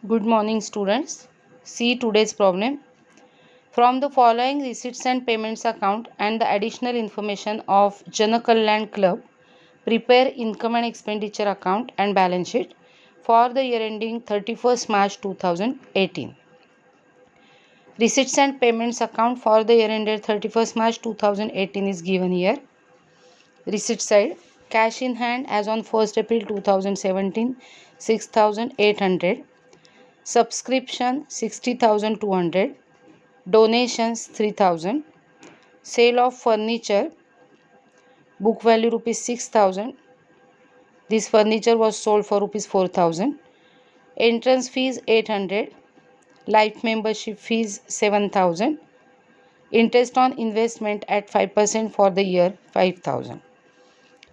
Good morning, students. See today's problem. From the following receipts and payments account and the additional information of Janakalyan Club, prepare income and expenditure account and balance sheet for the year ending 31st March 2018. Receipts and payments account for the year ended 31st March 2018 is given here. Receipt side, cash in hand as on 1st April 2017, 6,800. Subscription 60,200, donations 3,000, sale of furniture, book value rupees 6,000. This furniture was sold for rupees 4,000. Entrance fees 800, life membership fees 7,000, interest on investment at 5% for the year 5,000.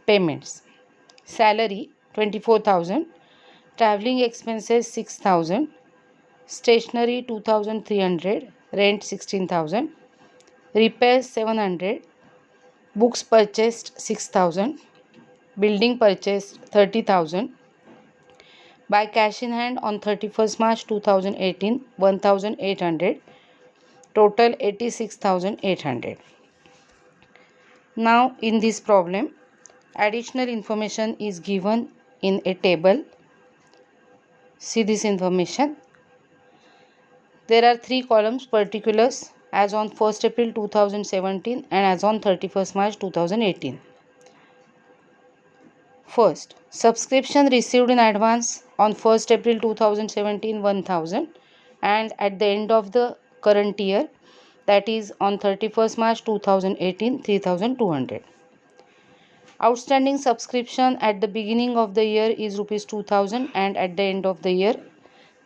Payments, salary 24,000, traveling expenses 6,000, stationery 2,300, rent 16,000, repairs 700, books purchased 6,000, building purchased 30,000, by cash in hand on 31st March 2018 1,800, total 86,800. Now in this problem, additional information is given in a table. See this information. There are three columns: particulars as on 1st April 2017 and as on 31st March 2018. First, subscription received in advance on 1st April 2017 1,000 and at the end of the current year, that is on 31st March 2018 3,200. Outstanding subscription at the beginning of the year is rupees 2,000 and at the end of the year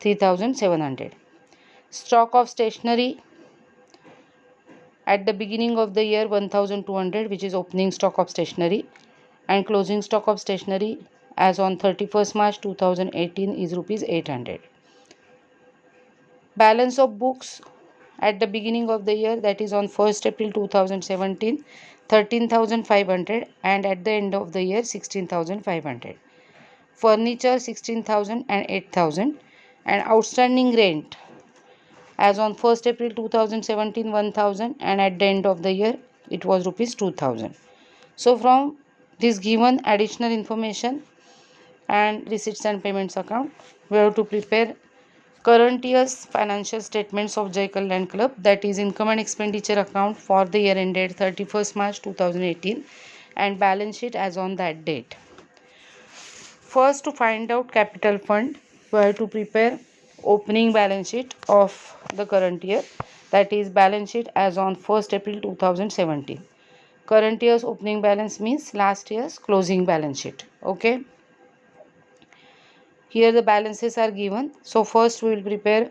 3,700. Stock of stationery at the beginning of the year 1,200, which is opening stock of stationery, and closing stock of stationery as on 31st March 2018 is rupees 800. Balance of books at the beginning of the year, that is on 1st April 2017, 13,500 and at the end of the year 16,500. Furniture 16,000 and 8,000, and outstanding rent as on 1st April 2017 1,000 and at the end of the year it was rupees 2,000. So from this given additional information and receipts and payments account, we have to prepare current year's financial statements of Jai Kalyan Club, that is income and expenditure account for the year ended 31st March 2018 and balance sheet as on that date. First, to find out capital fund, we have to prepare opening balance sheet of the current year, that is balance sheet as on 1st April 2017. Current year's opening balance means last year's closing balance sheet. Okay. Here the balances are given. So first we will prepare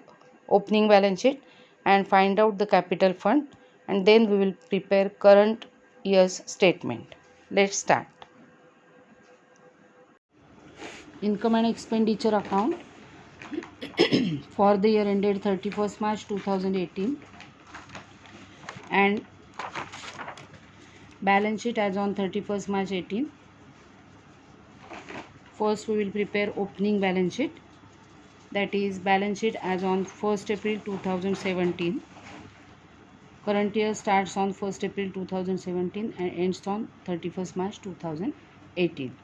opening balance sheet and find out the capital fund, and then we will prepare current year's statement. Let's start. Income and expenditure account for the year ended 31st March 2018 and balance sheet as on 31st March 18. First we will prepare opening balance sheet, that is balance sheet as on 1st April 2017. Current year starts on 1st April 2017 and ends on 31st March 2018.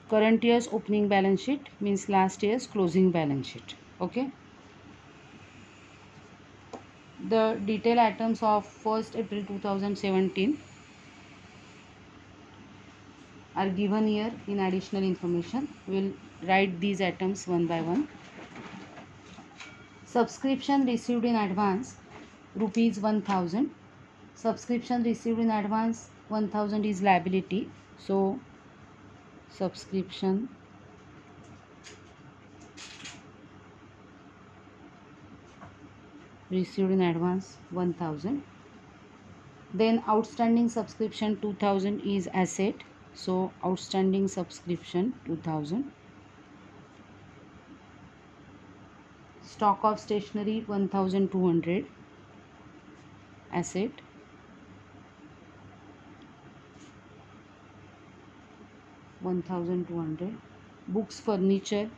Current year's opening balance sheet means last year's closing balance sheet. Okay. The detail items of 1st April 2017 are given here in additional information. We will write these items one by one. Subscription received in advance rupees 1,000. Subscription received in advance 1,000 is liability. So subscription received in advance 1,000. Then outstanding subscription 2,000 is asset. So outstanding subscription 2,000. Stock of stationery 1,200 asset. $1,200. Books furniture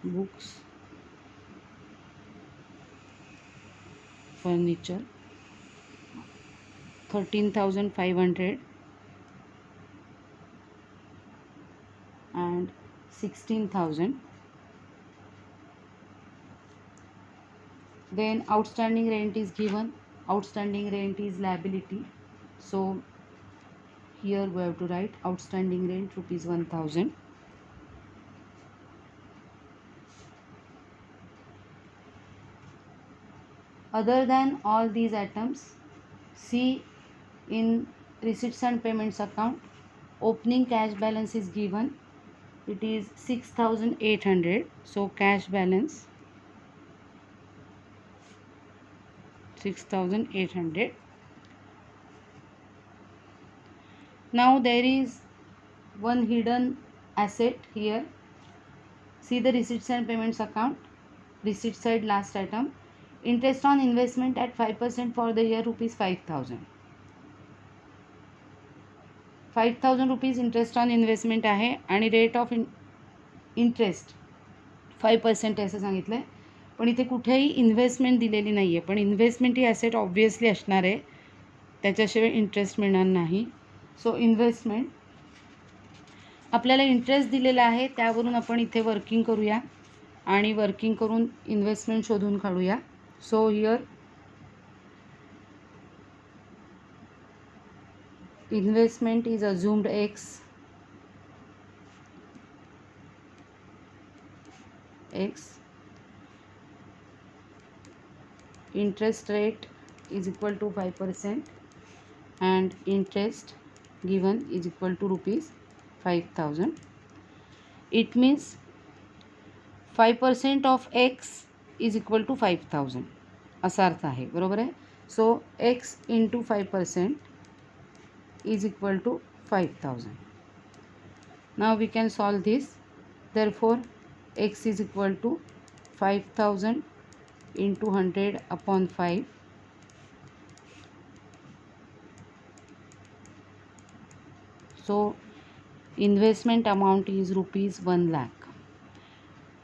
books, furniture 13,500 and 16,000. Then outstanding rent is given. Outstanding rent is liability, so here we have to write outstanding rent rupees 1,000. Other than all these items, see in receipts and payments account, opening cash balance is given. It is 6,800. So cash balance 6,800. Now there is one hidden asset here. See the receipts and payments account, receipt side last item, interest on investment at 5% for the year rupees 5,000. 5,000 rupees interest on investment आहे आणि rate of interest 5% असं सांगितलं आहे. पण इथे कुठेही investment दिलेली नाही आहे, पण इन्व्हेस्टमेंट ही ॲसेट ऑब्व्हियसली असणार आहे, त्याच्याशिवाय इंटरेस्ट मिळणार नाही. सो इन्व्हेस्टमेंट आपल्याला इंटरेस्ट दिलेला आहे, त्यावरून आपण इथे वर्किंग करूया आणि वर्किंग करून इन्व्हेस्टमेंट शोधून काढूया. So here investment is assumed x, interest rate is equal to 5% and interest given is equal to rupees 5,000. It means 5% of x is equal to 5,000 असा अर्थ आहे, बरोबर आहे. सो x into 5% is equal to 5,000. Now we can solve this. Therefore x is equal to 5,000 into 100 upon 5. So investment amount is rupees 1 lakh.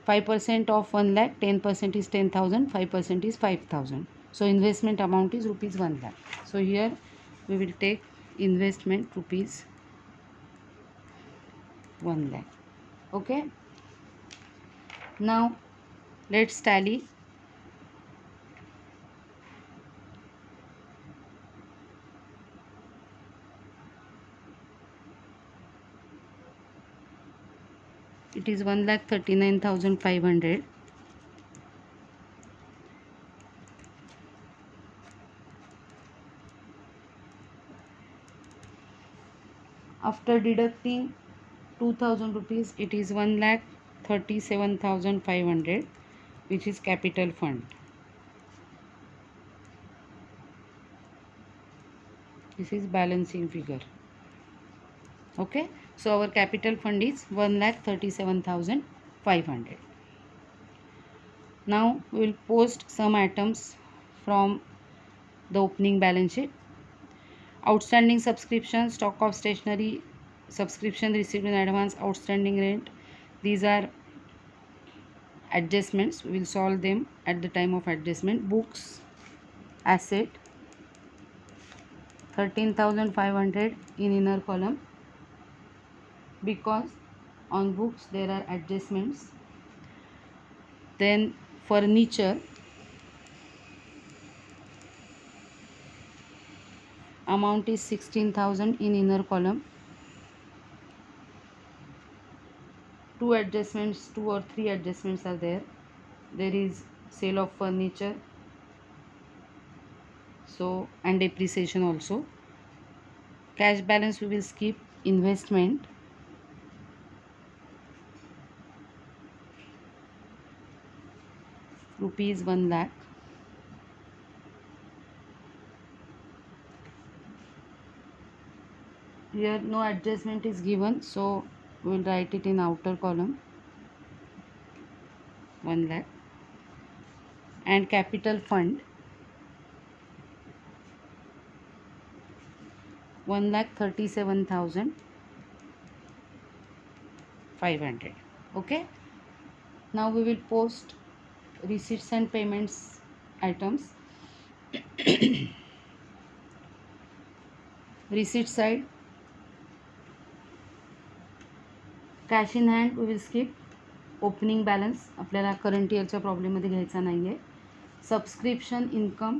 5% of 1 lakh, 10% is 10,000, 5% is 5,000. So investment amount is rupees 1 lakh. So here we will take investment rupees 1 lakh. Okay. Now let's tally. It is 1,39,500. After deducting 2,000 rupees, it is 1,37,500, which is capital fund. This is balancing figure. Okay, so our capital fund is 1,37,500. Now we will post some items from the opening balance sheet. Outstanding subscription, stock of stationery, subscription received in advance, outstanding rent. These are adjustments. We will solve them at the time of adjustment. Books, asset 13,500 in inner column, because on books there are adjustments. Then furniture amount is 16,000 in inner column. Two or three adjustments are there. There is sale of furniture, so and depreciation also. Cash balance we will skip. Investment rupees 1 lakh. Here no adjustment is given, so we will write it in outer column 1 lakh. And capital fund 1,37,500. Okay. Now we will post receipts and payments items. Receipt side, cash in hand we will skip. Opening balance आपल्याला current इयरच्या प्रॉब्लेममध्ये घ्यायचा नाही आहे. Subscription income,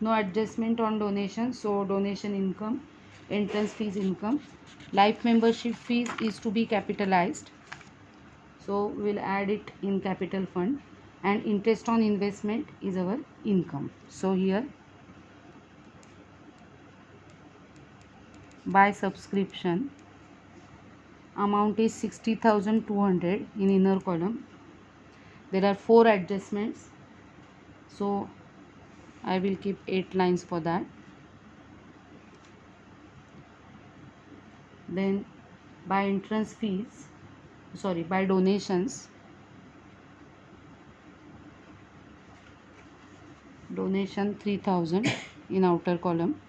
no adjustment on donation, so donation income, entrance fees income. Life membership fees is to be capitalised, so we will add it in capital fund. And interest on investment is our income, so here by subscription amount is 60,200 in inner column. There are 4 adjustments, so I will keep 8 lines for that. Then by entrance fees, by donation 3,000 in outer column.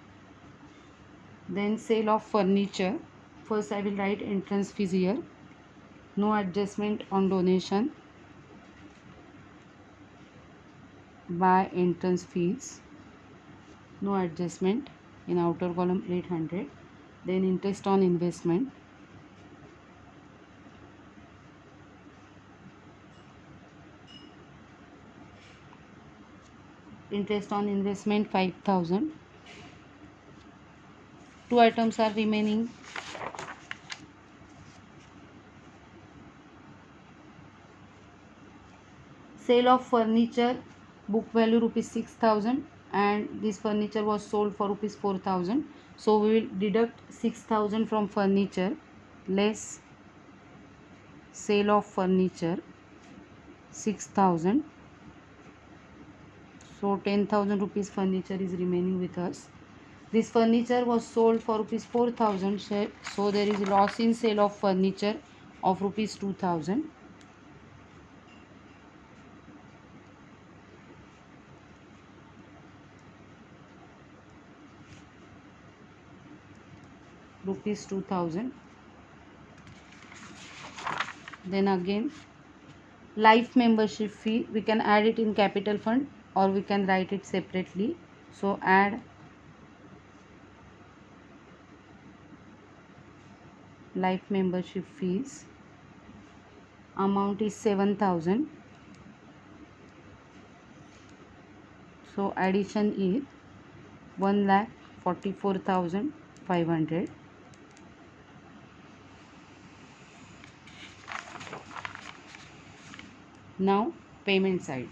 Then sale of furniture, first I will write entrance fees here, no adjustment on donation. By entrance fees, no adjustment in outer column 800. Then interest on investment, interest on investment 5,000. 2 items are remaining. Sale of furniture, book value rupees 6,000 and this furniture was sold for rupees 4,000, so we will deduct 6,000 from furniture less sale of furniture 6,000, so 10,000 rupees furniture is remaining with us. This furniture was sold for rupees 4,000, so there is loss in sale of furniture of rupees 2,000. Rupees 2,000. Then again life membership fee, we can add it in capital fund or we can write it separately, so add life membership fees, amount is 7,000, so addition is 1,44,500. Now payment side.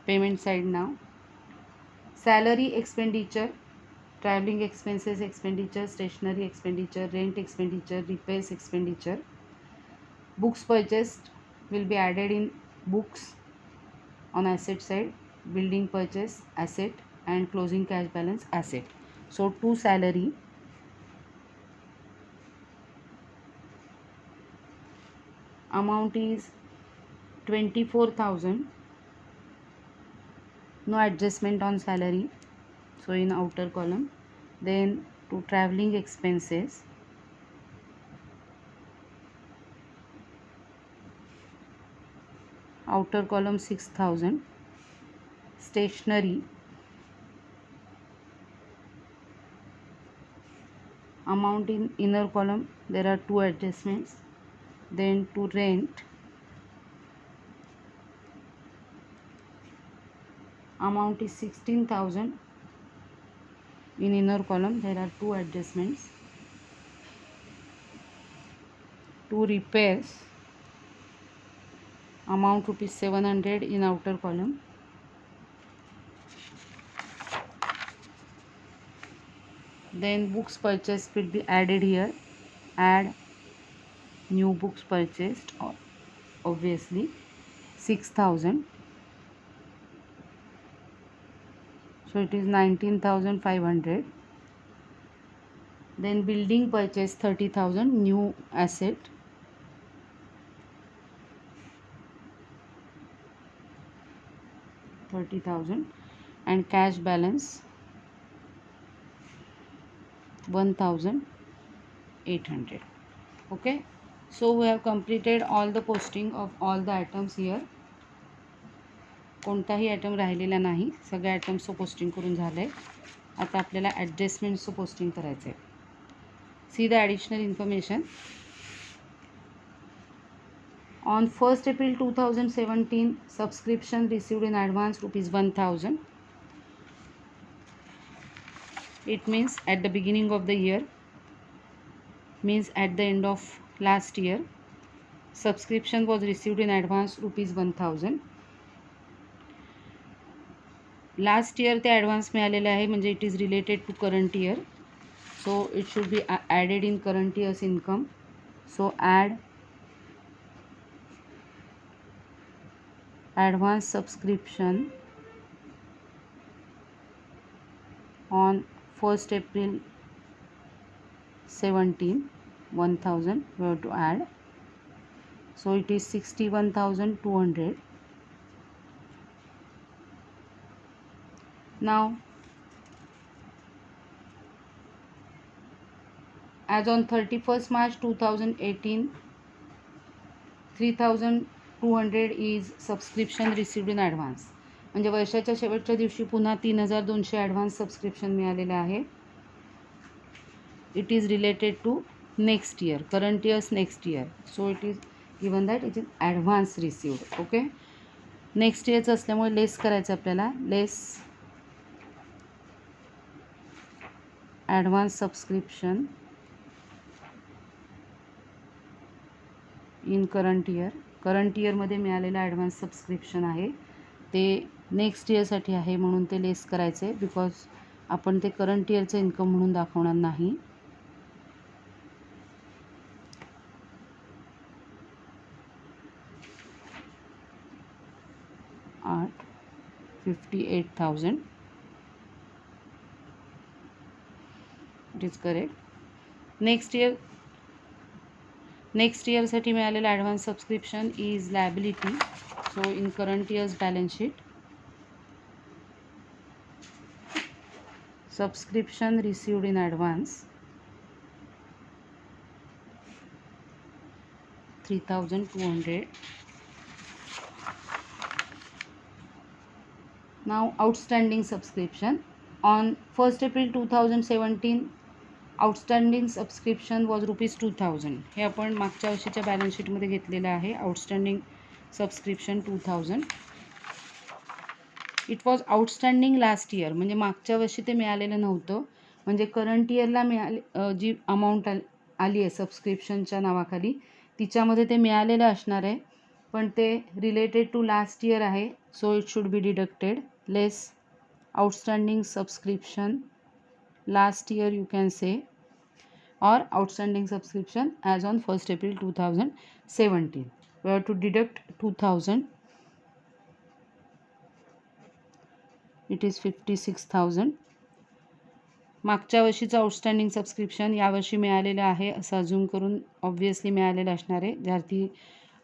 Payment side now. Salary expenditure, traveling expenses expenditure, stationery expenditure, rent expenditure, repairs expenditure. Books purchased will be added in books on asset side, building purchase asset and closing cash balance asset. So to salary, amount is 24,000, no adjustment on salary, so in outer column. Then to traveling expenses, outer column 6,000, stationery amount in inner column there are 2 adjustments. Then to rent, amount is 16,000 in inner column there are 2 adjustments. To repairs, amount rupees 700 in outer column. Then books purchased will be added here, add new books purchased, obviously 6,000, so it is 19,500. Then building purchase 30,000, new asset, and cash balance 1,000. 800. Okay, so we have completed all the posting of all the items here. कोणताही item राहिलेला नाही, सगळ्या आयटम्सचं posting करून झालं आहे. आता आपल्याला ॲडजस्टमेंट्सचं posting करायचं आहे. See the additional information. On 1st April 2017, subscription received in advance ₹1,000. It means at the beginning of the year, means at the end of last year, subscription was received in advance ₹1,000. Last year ते advance मिळालेले आहे, म्हणजे it is related to current year, so it should be added in current year's income. So add advance subscription on 1st April 17, 1,000 we have to add, so it is 61,200. Now as on 31st March 2018, 3,200 is subscription received in advance. म्हणजे वर्षाच्या शेवटच्या दिवशी पुन्हा 3,200 advance subscription मिळालेलं आहे. It is related to next year, current years next year, so it is given that it is advance received. Okay, next इयरचं असल्यामुळे less करायचं आपल्याला. Less advance subscription in current year. Current इयरमध्ये मिळालेलं advance subscription आहे ते next इयरसाठी आहे, म्हणून ते लेस करायचं आहे, बिकॉज आपण ते करंट इयरचं इन्कम म्हणून दाखवणार नाही. आठ 58,000 इट इज करेक्ट. नेक्स्ट इयरसाठी मिळालेलं advance subscription is liability, so in current years balance sheet subscription received in advance 3,200. Now outstanding subscription on 1st April 2017, outstanding subscription was ₹2,000. हे आपण मागच्या वर्षीच्या बॅलन्स शीटमध्ये घेतलेलं आहे. Outstanding subscription 2,000. It was outstanding last year, म्हणजे मागच्या वर्षी ते मिळालेलं नव्हतं, म्हणजे करंट इयरला जी अमाऊंट आली आहे सबस्क्रिप्शनच्या नावाखाली तिच्यामध्ये ते मिळालेलं असणार आहे, पण ते रिलेटेड टू लास्ट इयर आहे, सो it should be deducted. Less outstanding subscription last year you can से, or outstanding subscription as on 1st April 2017. We have to deduct 2,000. It is 56,000. मागच्या वर्षीचं आउटस्टँडिंग सबस्क्रिप्शन यावर्षी मिळालेलं आहे असं अज्यूम करून obviously मिळालेलं असणार आहे. ज्यार्थी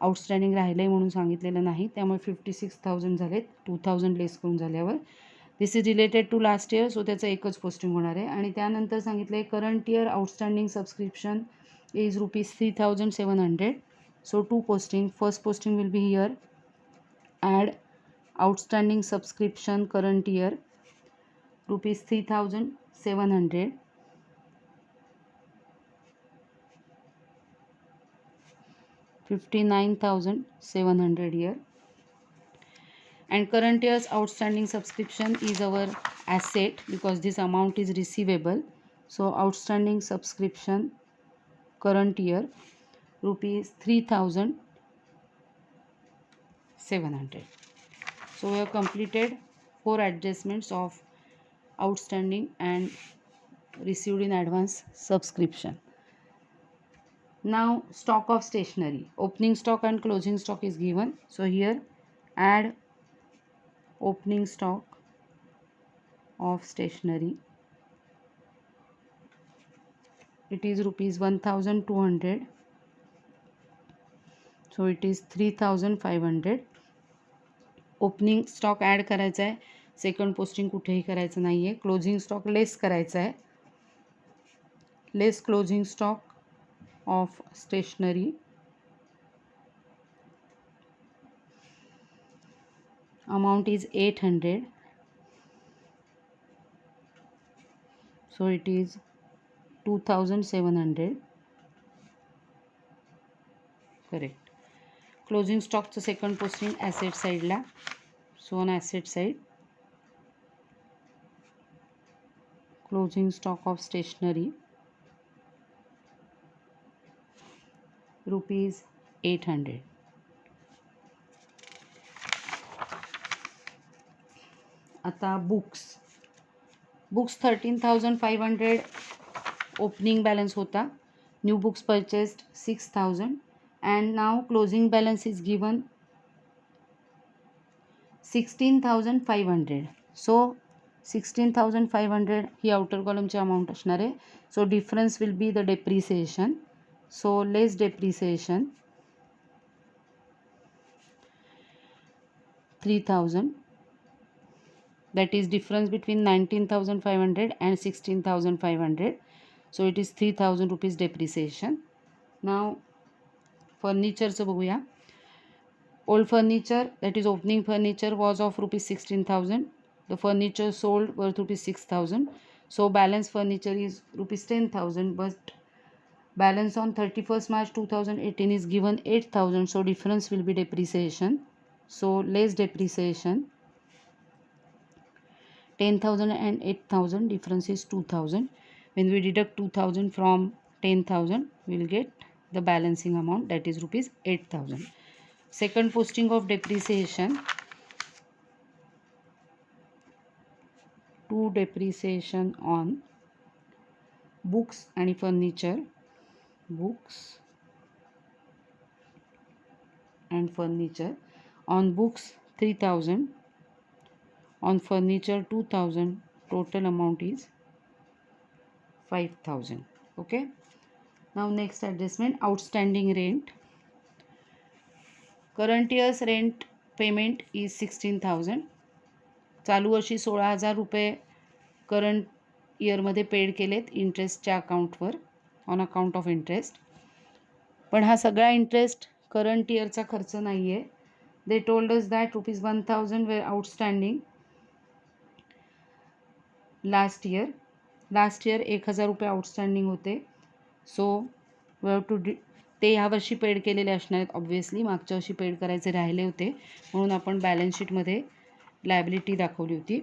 आउटस्टँडिंग राहिलं आहे म्हणून सांगितलेलं नाही, त्यामुळे 56,000 झालेत 2,000 लेस करून झाल्यावर. This is related to last year, so त्याचं एकच पोस्टिंग होणार आहे. आणि त्यानंतर सांगितलं आहे current year outstanding subscription is ₹3,700. So 2 posting. First posting will be here. Add outstanding subscription current year ₹3,700. ₹59,700 here. And current year's outstanding subscription is our asset because this amount is receivable. So outstanding subscription current year ₹3,700. So we have completed 4 adjustments of outstanding and received in advance subscription. Now stock of stationery, opening stock and closing stock is given. So here add opening stock of stationery. It is ₹1,200. So it is 3,500. Opening stock add करायचा आहे, second posting कुठेही करायचं नाही आहे. Closing stock less करायचा आहे. Less closing stock of stationery. Amount is 800. So it is 2700. Correct. Closing stockचं second posting asset साईडला. So on asset side closing stock of stationery rupees 800. आता बुक्स 13,500 ओपनिंग बॅलन्स होता. New books purchased 6,000 and now closing balance is given 16,500. so 16,500 ही outer कॉलमची amount असणार आहे. So difference will be the depreciation. So less depreciation 3,000. that is difference between 19,500 and 16,500. so it is 3,000 rupees depreciation. now फर्निचरचं बघूया. Old furniture that is opening furniture was of rupees 16,000. the furniture sold worth rupees 6,000. so balance furniture is rupees 10,000 but balance on 31st March 2018 is given 8,000. so difference will be depreciation. so less depreciation 10,000 and 8,000 difference is 2,000. when we deduct 2,000 from 10,000 we will get the balancing amount, that is rupees 8,000. second posting of depreciation to depreciation on books and furniture. books and furniture. on books 3,000, on furniture 2,000. total amount is 5,000. okay. now next adjustment, outstanding rent. current year's rent payment is 16,000. चालू वर्षी 16,000 रुपये current इयरमध्ये paid केलेत इंटरेस्टच्या अकाउंटवर on account of interest. पण हा सगळा interest current इयरचा खर्च नाही आहे. They told us that rupees 1,000 were outstanding last year. Last year 1,000 रुपये आउटस्टँडिंग होते. सो वी हॅव टू ते ह्या वर्षी पेड केलेले असणार आहेत. ऑब्व्हियसली मागच्या वर्षी पेड करायचे राहिले होते म्हणून आपण बॅलन्स शीटमध्ये लायबिलिटी दाखवली होती.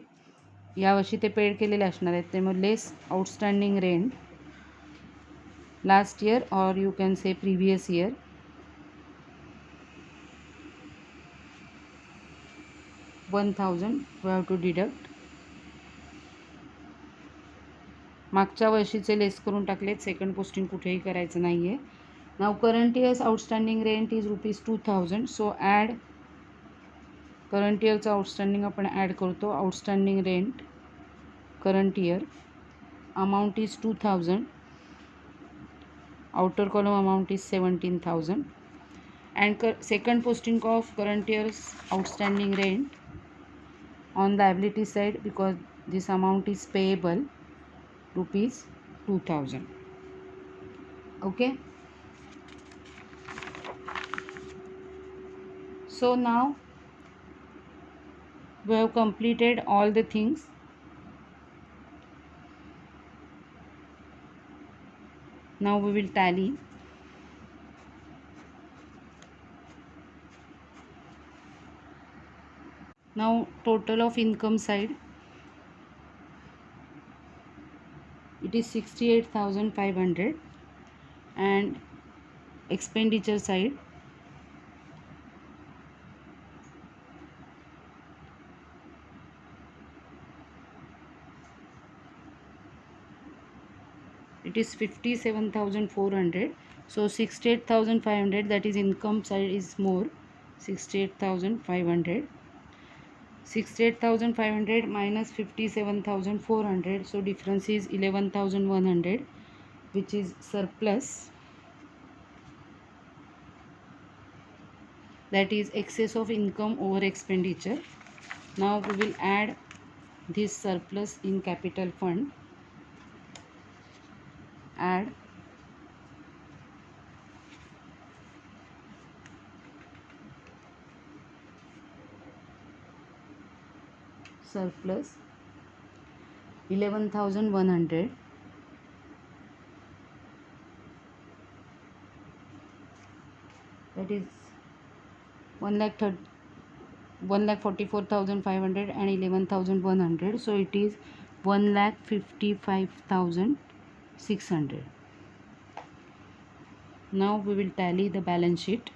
यावर्षी ते पेड केलेले असणार आहेत. त्यामुळे less outstanding rent last year or you can say previous year. $1,000 we have to deduct. मागच्या वर्षीचे लेस करून टाकलेत. सेकंड पोस्टिंग कुठेही करायचं नाही आहे. Now current year's outstanding rent is rupees 2,000. So add current इयरचं आउटस्टँडिंग आपण ॲड करतो. Outstanding rent current year amount is 2,000. outer column amount is 17,000 and second posting of current year's outstanding rent on liability side because this amount is payable rupees 2,000. okay. so now we have completed all the things. now we will tally. now total of income side it is 68,500 and expenditure side it is 57,400. so 68,500 that is income side is more. 68,500 68,500 minus 57,400 so difference is 11,100 which is surplus, that is excess of income over expenditure. now we will add this surplus in capital fund. add surplus 11,100. That is 1,44,500 and 11,100. So it is 1,55,600. Now we will tally the balance sheet.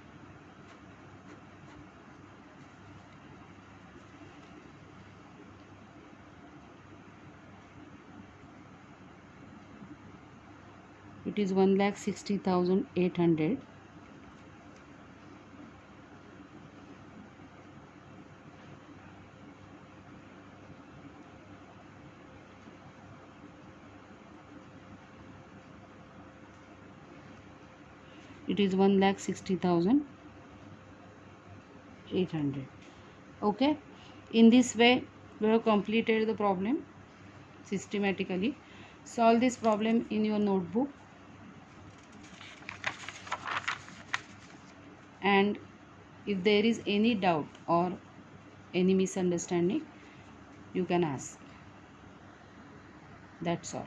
It is 1,60,800. It is 1,60,800. Okay, in this way we have completed the problem systematically. Solve this problem in your notebook, and if there is any doubt or any misunderstanding, you can ask. That's all.